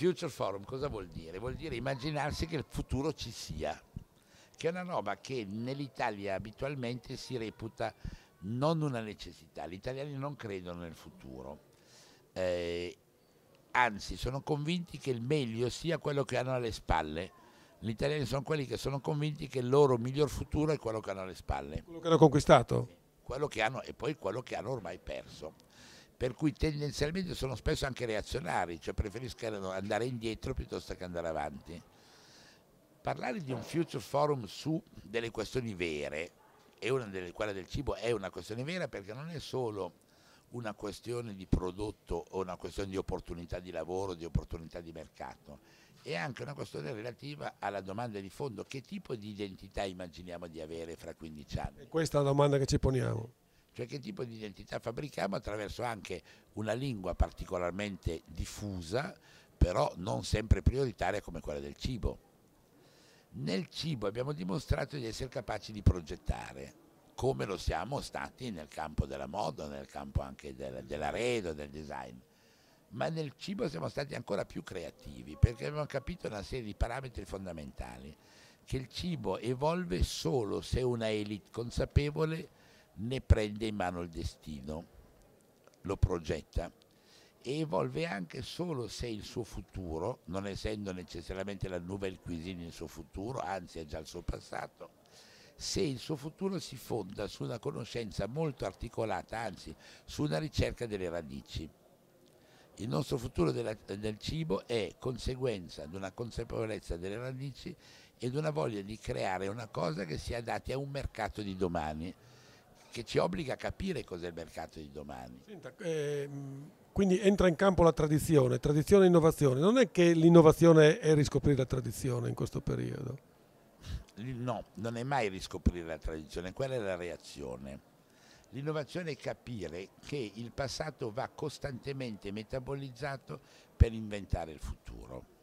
Future Forum cosa vuol dire? Vuol dire immaginarsi che il futuro ci sia, che è una roba che nell'Italia abitualmente si reputa non una necessità. Gli italiani non credono nel futuro, anzi sono convinti che il meglio sia quello che hanno alle spalle. Gli italiani sono quelli che sono convinti che il loro miglior futuro è quello che hanno alle spalle. Quello che hanno conquistato? Quello che hanno e poi quello che hanno ormai perso. Per cui tendenzialmente sono spesso anche reazionari, cioè preferiscono andare indietro piuttosto che andare avanti. Parlare di un Future Forum su delle questioni vere, e quella del cibo è una questione vera perché non è solo una questione di prodotto o una questione di opportunità di lavoro, di opportunità di mercato, è anche una questione relativa alla domanda di fondo: che tipo di identità immaginiamo di avere fra 15 anni? E questa è la domanda che ci poniamo. Cioè che tipo di identità fabbrichiamo attraverso anche una lingua particolarmente diffusa, però non sempre prioritaria come quella del cibo. Nel cibo abbiamo dimostrato di essere capaci di progettare, come lo siamo stati nel campo della moda, nel campo anche dell'arredo, del design. Ma nel cibo siamo stati ancora più creativi perché abbiamo capito una serie di parametri fondamentali, che il cibo evolve solo se una elite consapevole ne prende in mano il destino, lo progetta, e evolve anche solo se il suo futuro, non essendo necessariamente la nouvelle cuisine il suo futuro, anzi è già il suo passato, se il suo futuro si fonda su una conoscenza molto articolata, anzi su una ricerca delle radici. Il nostro futuro del cibo è conseguenza di una consapevolezza delle radici e di una voglia di creare una cosa che sia adatta a un mercato di domani, che ci obbliga a capire cos'è il mercato di domani. Senta, quindi entra in campo la tradizione e innovazione. Non è che l'innovazione è riscoprire la tradizione in questo periodo? No, non è mai riscoprire la tradizione, quella è la reazione. L'innovazione è capire che il passato va costantemente metabolizzato per inventare il futuro.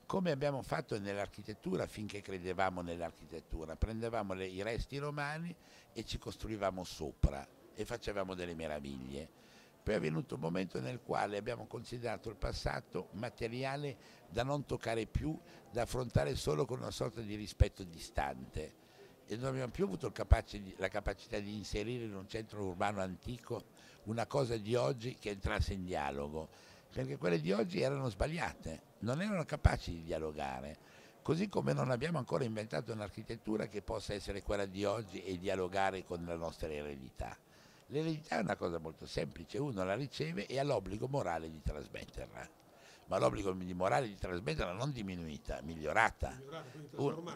Come abbiamo fatto nell'architettura finché credevamo nell'architettura, prendevamo i resti romani e ci costruivamo sopra e facevamo delle meraviglie. Poi è venuto un momento nel quale abbiamo considerato il passato materiale da non toccare più, da affrontare solo con una sorta di rispetto distante, e non abbiamo più avuto la capacità di inserire in un centro urbano antico una cosa di oggi che entrasse in dialogo, perché quelle di oggi erano sbagliate, non erano capaci di dialogare, così come non abbiamo ancora inventato un'architettura che possa essere quella di oggi e dialogare con la nostra eredità. L'eredità è una cosa molto semplice, uno la riceve e ha l'obbligo morale di trasmetterla, ma l'obbligo morale di trasmetterla non diminuita, migliorata.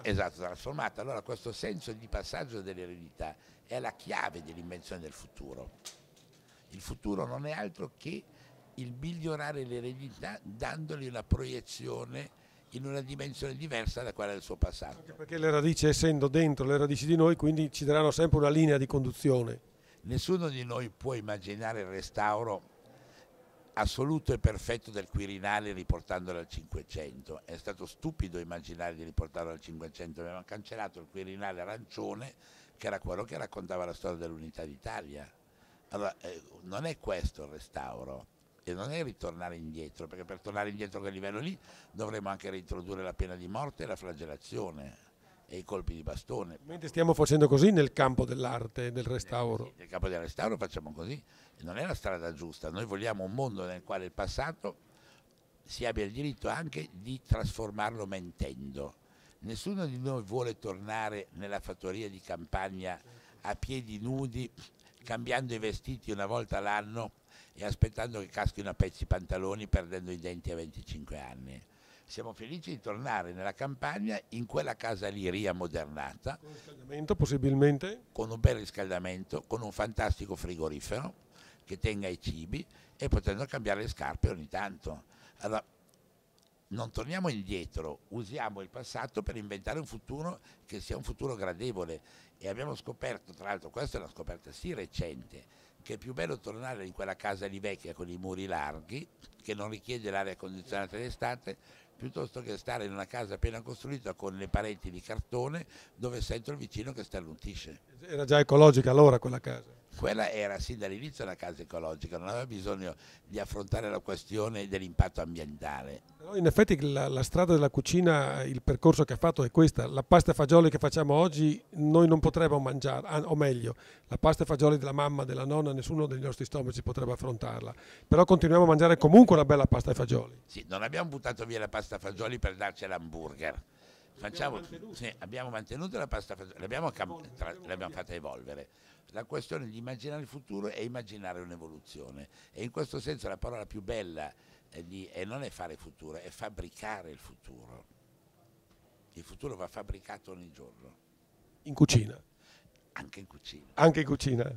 Esatto, trasformata. Allora questo senso di passaggio dell'eredità è la chiave dell'invenzione del futuro. Il futuro non è altro che il migliorare l'eredità dandogli una proiezione in una dimensione diversa da quella del suo passato. Anche perché le radici, essendo dentro le radici di noi, quindi ci daranno sempre una linea di conduzione. Nessuno di noi può immaginare il restauro assoluto e perfetto del Quirinale riportandolo al Cinquecento. È stato stupido immaginare di riportarlo al Cinquecento. Avevamo cancellato il Quirinale arancione, che era quello che raccontava la storia dell'unità d'Italia. Allora, non è questo il restauro, e non è ritornare indietro, perché per tornare indietro a quel livello lì dovremmo anche reintrodurre la pena di morte e la flagellazione e i colpi di bastone. Mentre stiamo facendo così nel campo dell'arte, del restauro. Nel campo del restauro facciamo così, e non è la strada giusta. Noi vogliamo un mondo nel quale il passato si abbia il diritto anche di trasformarlo mentendo. Nessuno di noi vuole tornare nella fattoria di campagna a piedi nudi, cambiando i vestiti una volta all'anno e aspettando che caschino a pezzi i pantaloni, perdendo i denti a 25 anni. Siamo felici di tornare nella campagna, in quella casa lì riammodernata, Con riscaldamento possibilmente. con un bel riscaldamento, con un fantastico frigorifero che tenga i cibi e potendo cambiare le scarpe ogni tanto. Allora, non torniamo indietro, usiamo il passato per inventare un futuro che sia un futuro gradevole. E abbiamo scoperto, tra l'altro questa è una scoperta sì recente, che è più bello tornare in quella casa lì vecchia con i muri larghi, che non richiede l'aria condizionata d'estate, piuttosto che stare in una casa appena costruita con le pareti di cartone dove sento il vicino che starnutisce. Era già ecologica allora quella casa. Quella era sin dall'inizio una casa ecologica, non aveva bisogno di affrontare la questione dell'impatto ambientale. Però in effetti la strada della cucina, il percorso che ha fatto è questa. La pasta e fagioli che facciamo oggi noi non potremmo mangiare, o meglio, la pasta e fagioli della mamma, della nonna, nessuno dei nostri stomaci potrebbe affrontarla. Però continuiamo a mangiare comunque una bella pasta e fagioli. Sì, non abbiamo buttato via la pasta fagioli per darci l'hamburger. Abbiamo mantenuto la pasta fagioli, l'abbiamo fatta evolvere. La questione di immaginare il futuro è immaginare un'evoluzione, e in questo senso la parola più bella non è fare futuro, è fabbricare il futuro. Il futuro va fabbricato ogni giorno. In cucina. Anche in cucina. Anche in cucina.